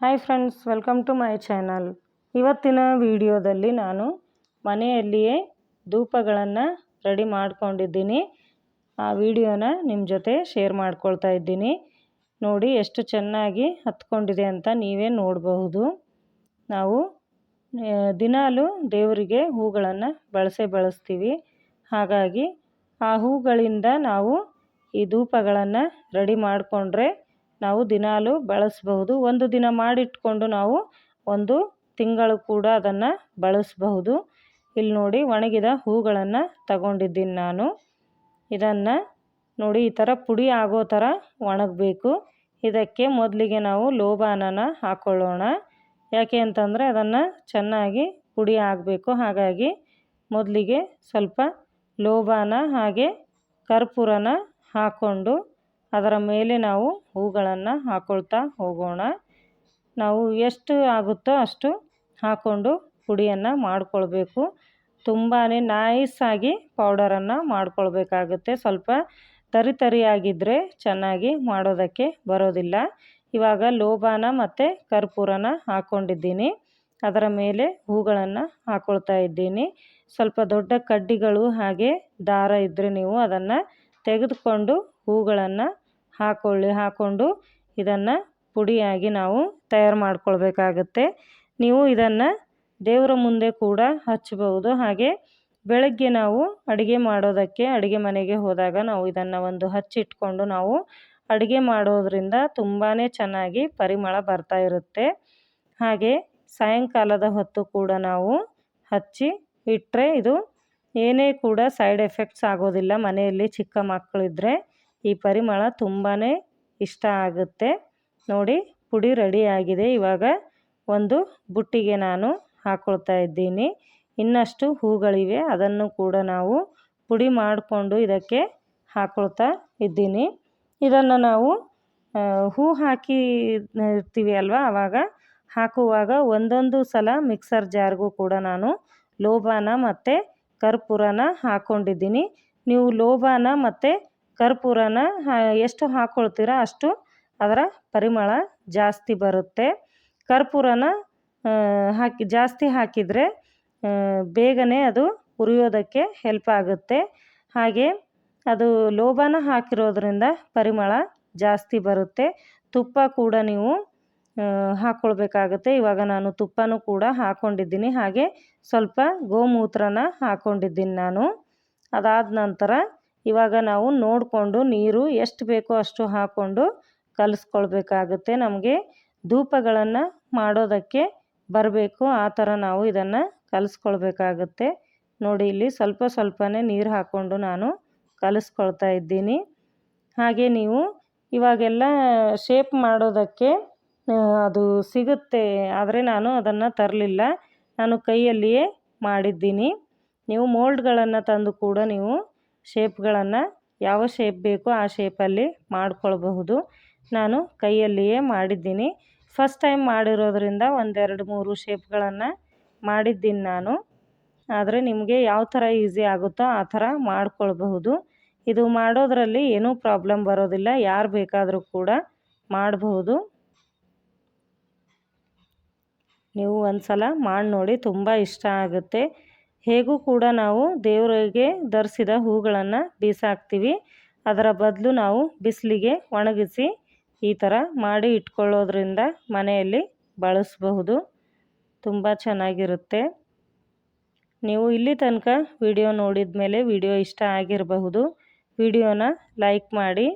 Hi friends, welcome to my channel. ಇವತ್ತಿನ ವಿಡಿಯೋದಲ್ಲಿ ನಾನು ಮನೆಯಲ್ಲಿಯೇ ಧೂಪಗಳನ್ನು ರೆಡಿ ಮಾಡ್ಕೊಂಡಿದ್ದೀನಿ. ಆ ವಿಡಿಯೋನ ನಿಮ್ಮ ಜೊತೆ ಶೇರ್ ಮಾಡ್ಕೊಳ್ತಾ ಇದ್ದೀನಿ. ನೋಡಿ ಎಷ್ಟು ಚೆನ್ನಾಗಿ ಹತ್ಕೊಂಡಿದೆ ಅಂತ ನೀವೇ ನೋಡಬಹುದು. ನಾವು ದಿನಾಲು ದೇವರಿಗೆ ಹೂಗಳನ್ನು ಬಳಸ್ತೀವಿ. ಹಾಗಾಗಿ ಆ ಹೂಗಳಿಂದ ನಾವು ಈ ಧೂಪಗಳನ್ನು ರೆಡಿ ಮಾಡಿಕೊಂಡ್ರೆ ನಾವು ದಿನಾಲು ಬಳಸಬಹುದು. ಒಂದು ದಿನ ಮಾಡಿಟ್ಕೊಂಡು ನಾವು ಒಂದು ತಿಂಗಳು ಕೂಡ ಅದನ್ನು ಬಳಸಬಹುದು. ಇಲ್ಲಿ ನೋಡಿ, ಒಣಗಿದ ಹೂಗಳನ್ನು ತಗೊಂಡಿದ್ದೀನಿ ನಾನು. ಇದನ್ನು ನೋಡಿ, ಈ ಥರ ಪುಡಿ ಆಗೋ ಥರ ಒಣಗಬೇಕು. ಇದಕ್ಕೆ ಮೊದಲಿಗೆ ನಾವು ಲೋಬಾನನ ಹಾಕ್ಕೊಳ್ಳೋಣ. ಯಾಕೆ ಅಂತಂದರೆ ಅದನ್ನು ಚೆನ್ನಾಗಿ ಪುಡಿ ಆಗಬೇಕು. ಹಾಗಾಗಿ ಮೊದಲಿಗೆ ಸ್ವಲ್ಪ ಲೋಬಾನ ಹಾಗೆ ಕರ್ಪೂರನ ಹಾಕ್ಕೊಂಡು ಅದರ ಮೇಲೆ ನಾವು ಹೂಗಳನ್ನು ಹಾಕ್ಕೊಳ್ತಾ ಹೋಗೋಣ. ನಾವು ಎಷ್ಟು ಆಗುತ್ತೋ ಅಷ್ಟು ಹಾಕ್ಕೊಂಡು ಪುಡಿಯನ್ನು ಮಾಡಿಕೊಳ್ಬೇಕು. ತುಂಬಾ ನೈಸಾಗಿ ಪೌಡರನ್ನು ಮಾಡ್ಕೊಳ್ಬೇಕಾಗುತ್ತೆ. ಸ್ವಲ್ಪ ತರಿಯಾಗಿದ್ದರೆ ಚೆನ್ನಾಗಿ ಮಾಡೋದಕ್ಕೆ ಬರೋದಿಲ್ಲ. ಇವಾಗ ಲೋಬಾನ ಮತ್ತು ಕರ್ಪೂರನ ಹಾಕ್ಕೊಂಡಿದ್ದೀನಿ. ಅದರ ಮೇಲೆ ಹೂಗಳನ್ನು ಹಾಕ್ಕೊಳ್ತಾ ಇದ್ದೀನಿ. ಸ್ವಲ್ಪ ದೊಡ್ಡ ಕಡ್ಡಿಗಳು ಹಾಗೆ ದಾರ ಇದ್ದರೆ ನೀವು ಅದನ್ನು ತೆಗೆದುಕೊಂಡು ಹೂಗಳನ್ನು ಹಾಕ್ಕೊಂಡು ಇದನ್ನು ಪುಡಿಯಾಗಿ ನಾವು ತಯಾರು ಮಾಡ್ಕೊಳ್ಬೇಕಾಗತ್ತೆ. ನೀವು ಇದನ್ನು ದೇವರ ಮುಂದೆ ಕೂಡ ಹಚ್ಚಬಹುದು. ಹಾಗೆ ಬೆಳಗ್ಗೆ ನಾವು ಅಡುಗೆ ಮಾಡೋದಕ್ಕೆ ಅಡುಗೆ ಮನೆಗೆ ಹೋದಾಗ ನಾವು ಇದನ್ನು ಒಂದು ಹಚ್ಚಿಟ್ಕೊಂಡು ನಾವು ಅಡುಗೆ ಮಾಡೋದ್ರಿಂದ ತುಂಬಾ ಚೆನ್ನಾಗಿ ಪರಿಮಳ ಬರ್ತಾ ಇರುತ್ತೆ. ಹಾಗೆ ಸಾಯಂಕಾಲದ ಹೊತ್ತು ಕೂಡ ನಾವು ಹಚ್ಚಿ ಇಟ್ಟರೆ ಇದು ಏನೇ ಕೂಡ ಸೈಡ್ ಎಫೆಕ್ಟ್ಸ್ ಆಗೋದಿಲ್ಲ. ಮನೆಯಲ್ಲಿ ಚಿಕ್ಕ ಮಕ್ಕಳಿದ್ದರೆ ಈ ಪರಿಮಳ ತುಂಬಾ ಇಷ್ಟ ಆಗುತ್ತೆ. ನೋಡಿ, ಪುಡಿ ರೆಡಿಯಾಗಿದೆ. ಇವಾಗ ಒಂದು ಬುಟ್ಟಿಗೆ ನಾನು ಹಾಕ್ಕೊಳ್ತಾ ಇದ್ದೀನಿ. ಇನ್ನಷ್ಟು ಹೂಗಳಿವೆ, ಅದನ್ನು ಕೂಡ ನಾವು ಪುಡಿ ಮಾಡಿಕೊಂಡು ಇದಕ್ಕೆ ಹಾಕ್ಕೊಳ್ತಾ ಇದ್ದೀನಿ. ಇದನ್ನು ನಾವು ಹೂ ಹಾಕಿ ಇರ್ತೀವಿ ಅಲ್ವಾ, ಆವಾಗ ಹಾಕುವಾಗ ಒಂದೊಂದು ಸಲ ಮಿಕ್ಸರ್ ಜಾರ್ಗೂ ಕೂಡ ನಾನು ಲೋಬಾನ ಮತ್ತು ಕರ್ಪೂರನ ಹಾಕ್ಕೊಂಡಿದ್ದೀನಿ. ನೀವು ಲೋಬಾನ ಮತ್ತು ಕರ್ಪೂರನ ಎಷ್ಟು ಹಾಕ್ಕೊಳ್ತೀರ ಅಷ್ಟು ಅದರ ಪರಿಮಳ ಜಾಸ್ತಿ ಬರುತ್ತೆ. ಕರ್ಪೂರನ ಜಾಸ್ತಿ ಹಾಕಿದರೆ ಬೇಗನೆ ಅದು ಉರಿಯೋದಕ್ಕೆ ಹೆಲ್ಪ್ ಆಗುತ್ತೆ. ಹಾಗೆ ಅದು ಲೋಬಾನ ಹಾಕಿರೋದ್ರಿಂದ ಪರಿಮಳ ಜಾಸ್ತಿ ಬರುತ್ತೆ. ತುಪ್ಪ ಕೂಡ ನೀವು ಹಾಕ್ಕೊಳ್ಬೇಕಾಗುತ್ತೆ. ಇವಾಗ ನಾನು ತುಪ್ಪನೂ ಕೂಡ ಹಾಕ್ಕೊಂಡಿದ್ದೀನಿ. ಹಾಗೆ ಸ್ವಲ್ಪ ಗೋಮೂತ್ರನ ಹಾಕ್ಕೊಂಡಿದ್ದೀನಿ ನಾನು. ಅದಾದ ನಂತರ ಇವಾಗ ನಾವು ನೋಡಿಕೊಂಡು ನೀರು ಎಷ್ಟು ಬೇಕೋ ಅಷ್ಟು ಹಾಕ್ಕೊಂಡು ಕಲಿಸ್ಕೊಳ್ಬೇಕಾಗುತ್ತೆ. ನಮಗೆ ಧೂಪಗಳನ್ನು ಮಾಡೋದಕ್ಕೆ ಬರಬೇಕು, ಆ ಥರ ನಾವು ಇದನ್ನು ಕಲಿಸ್ಕೊಳ್ಬೇಕಾಗುತ್ತೆ. ನೋಡಿ, ಇಲ್ಲಿ ಸ್ವಲ್ಪ ಸ್ವಲ್ಪನೇ ನೀರು ಹಾಕ್ಕೊಂಡು ನಾನು ಕಲಿಸ್ಕೊಳ್ತಾ ಇದ್ದೀನಿ. ಹಾಗೆ ನೀವು ಇವಾಗೆಲ್ಲ ಶೇಪ್ ಮಾಡೋದಕ್ಕೆ ಅದು ಸಿಗುತ್ತೆ, ಆದರೆ ನಾನು ಅದನ್ನು ತರಲಿಲ್ಲ. ನಾನು ಕೈಯಲ್ಲಿಯೇ ಮಾಡಿದ್ದೀನಿ. ನೀವು ಮೋಲ್ಡ್ಗಳನ್ನು ತಂದು ಕೂಡ ನೀವು ಶೇಪ್ಗಳನ್ನು ಯಾವ ಶೇಪ್ ಬೇಕೋ ಆ ಶೇಪಲ್ಲಿ ಮಾಡ್ಕೊಳ್ಬಹುದು. ನಾನು ಕೈಯಲ್ಲಿಯೇ ಮಾಡಿದ್ದೀನಿ. ಫಸ್ಟ್ ಟೈಮ್ ಮಾಡಿರೋದ್ರಿಂದ 1-2-3 ಶೇಪ್ಗಳನ್ನು ಮಾಡಿದ್ದೀನಿ ನಾನು. ಆದರೆ ನಿಮಗೆ ಯಾವ ಥರ ಈಸಿ ಆಗುತ್ತೋ ಆ ಥರ ಮಾಡ್ಕೊಳ್ಬಹುದು. ಇದು ಮಾಡೋದ್ರಲ್ಲಿ ಏನೂ ಪ್ರಾಬ್ಲಮ್ ಬರೋದಿಲ್ಲ, ಯಾರು ಬೇಕಾದರೂ ಕೂಡ ಮಾಡಬಹುದು. ನೀವು ಒಂದು ಸಲ ಮಾಡಿ ನೋಡಿ, ತುಂಬ ಇಷ್ಟ ಆಗುತ್ತೆ. ಹೇಗೂ ಕೂಡ ನಾವು ದೇವರಿಗೆ ಧರಿಸಿದ ಹೂಗಳನ್ನು ಬೀಸಾಕ್ತೀವಿ. ಅದರ ಬದಲು ನಾವು ಬಿಸಿಲಿಗೆ ಒಣಗಿಸಿ ಈ ಥರ ಮಾಡಿ ಇಟ್ಕೊಳ್ಳೋದ್ರಿಂದ ಮನೆಯಲ್ಲಿ ಬಳಸಬಹುದು. ತುಂಬ ಚೆನ್ನಾಗಿರುತ್ತೆ. ನೀವು ಇಲ್ಲಿ ತನಕ ವಿಡಿಯೋ ನೋಡಿದ ಮೇಲೆ ವಿಡಿಯೋ ಇಷ್ಟ ಆಗಿರಬಹುದು. ವಿಡಿಯೋನ ಲೈಕ್ ಮಾಡಿ,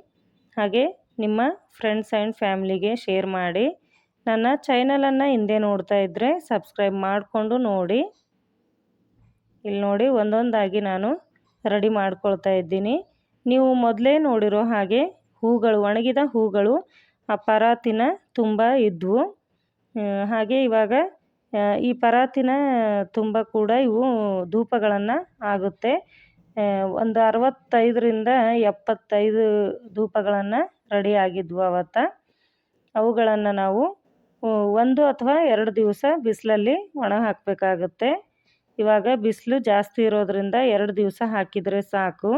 ಹಾಗೆ ನಿಮ್ಮ ಫ್ರೆಂಡ್ಸ್ ಆ್ಯಂಡ್ ಫ್ಯಾಮ್ಲಿಗೆ ಶೇರ್ ಮಾಡಿ. ನನ್ನ ಚಾನಲನ್ನು ಹಿಂದೆ ನೋಡ್ತಾ ಇದ್ದರೆ ಸಬ್ಸ್ಕ್ರೈಬ್ ಮಾಡಿಕೊಂಡು ನೋಡಿ. ಇಲ್ಲಿ ನೋಡಿ, ಒಂದೊಂದಾಗಿ ನಾನು ರೆಡಿ ಮಾಡ್ಕೊಳ್ತಾ ಇದ್ದೀನಿ. ನೀವು ಮೊದಲೇ ನೋಡಿರೋ ಹಾಗೆ ಹೂಗಳು, ಒಣಗಿದ ಹೂಗಳು ಆ ಪರಾತಿನ ತುಂಬ ಇದ್ವು. ಹಾಗೆ ಇವಾಗ ಈ ಪರಾತಿನ ತುಂಬ ಕೂಡ ಇವು ಧೂಪಗಳನ್ನು ಆಗುತ್ತೆ. ಒಂದು 65-75 ಧೂಪಗಳನ್ನು ರೆಡಿ ಆಗಿದ್ವು ಅವತ್ತು. ಅವುಗಳನ್ನು ನಾವು 1 ಅಥವಾ 2 ದಿವಸ ಬಿಸಿಲಲ್ಲಿ ಒಣ ಹಾಕಬೇಕಾಗುತ್ತೆ. ಇವಾಗ ಬಿಸಿಲು ಜಾಸ್ತಿ ಇರೋದ್ರಿಂದ 2 ದಿವಸ ಹಾಕಿದರೆ ಸಾಕು.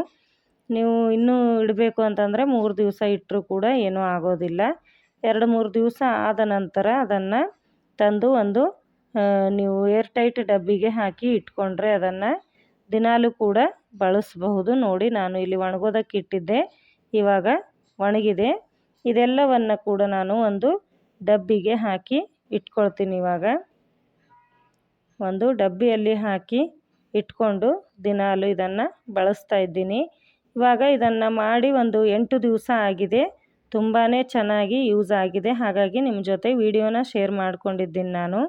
ನೀವು ಇನ್ನೂ ಇಡಬೇಕು ಅಂತಂದರೆ 3 ದಿವಸ ಇಟ್ಟರೂ ಕೂಡ ಏನೂ ಆಗೋದಿಲ್ಲ. 2-3 ದಿವಸ ಆದ ನಂತರ ಅದನ್ನು ತಂದು ಒಂದು ನೀವು ಏರ್ ಟೈಟ್ ಡಬ್ಬಿಗೆ ಹಾಕಿ ಇಟ್ಕೊಂಡ್ರೆ ಅದನ್ನು ದಿನಾಲೂ ಕೂಡ ಬಳಸಬಹುದು. ನೋಡಿ ನಾನು ಇಲ್ಲಿ ಒಣಗೋದಕ್ಕೆ ಇಟ್ಟಿದ್ದೆ, ಇವಾಗ ಒಣಗಿದೆ. ಇದೆಲ್ಲವನ್ನು ಕೂಡ ನಾನು ಒಂದು ಡಬ್ಬಿಗೆ ಹಾಕಿ ಇಟ್ಕೊಳ್ತೀನಿ. ಇವಾಗ ಒಂದು ಡಬ್ಬಿಯಲ್ಲಿ ಹಾಕಿ ಇಟ್ಕೊಂಡು ದಿನಾಲೂ ಇದನ್ನು ಬಳಸ್ತಾ ಇದ್ದೀನಿ. ಇವಾಗ ಇದನ್ನು ಮಾಡಿ ಒಂದು 8 ದಿವಸ ಆಗಿದೆ. ತುಂಬಾ ಚೆನ್ನಾಗಿ ಯೂಸ್ ಆಗಿದೆ. ಹಾಗಾಗಿ ನಿಮ್ಮ ಜೊತೆ ವಿಡಿಯೋನ ಶೇರ್ ಮಾಡ್ಕೊಂಡಿದ್ದೀನಿ ನಾನು.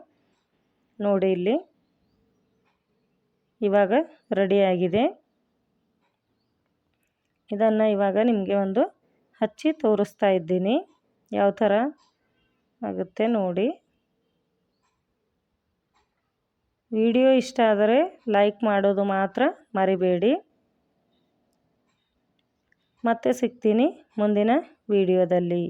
ನೋಡಿ ಇಲ್ಲಿ ಇವಾಗ ರೆಡಿಯಾಗಿದೆ. ಇದನ್ನು ಇವಾಗ ನಿಮಗೆ ಒಂದು ಹಚ್ಚಿ ತೋರಿಸ್ತಾ ಇದ್ದೀನಿ ಯಾವ ಥರ ಆಗುತ್ತೆ ನೋಡಿ. ವಿಡಿಯೋ ಇಷ್ಟ ಆದರೆ ಲೈಕ್ ಮಾಡೋದು ಮಾತ್ರ ಮರಿಬೇಡಿ. ಮತ್ತೆ ಸಿಗ್ತೀನಿ ಮುಂದಿನ ವಿಡಿಯೋದಲ್ಲಿ.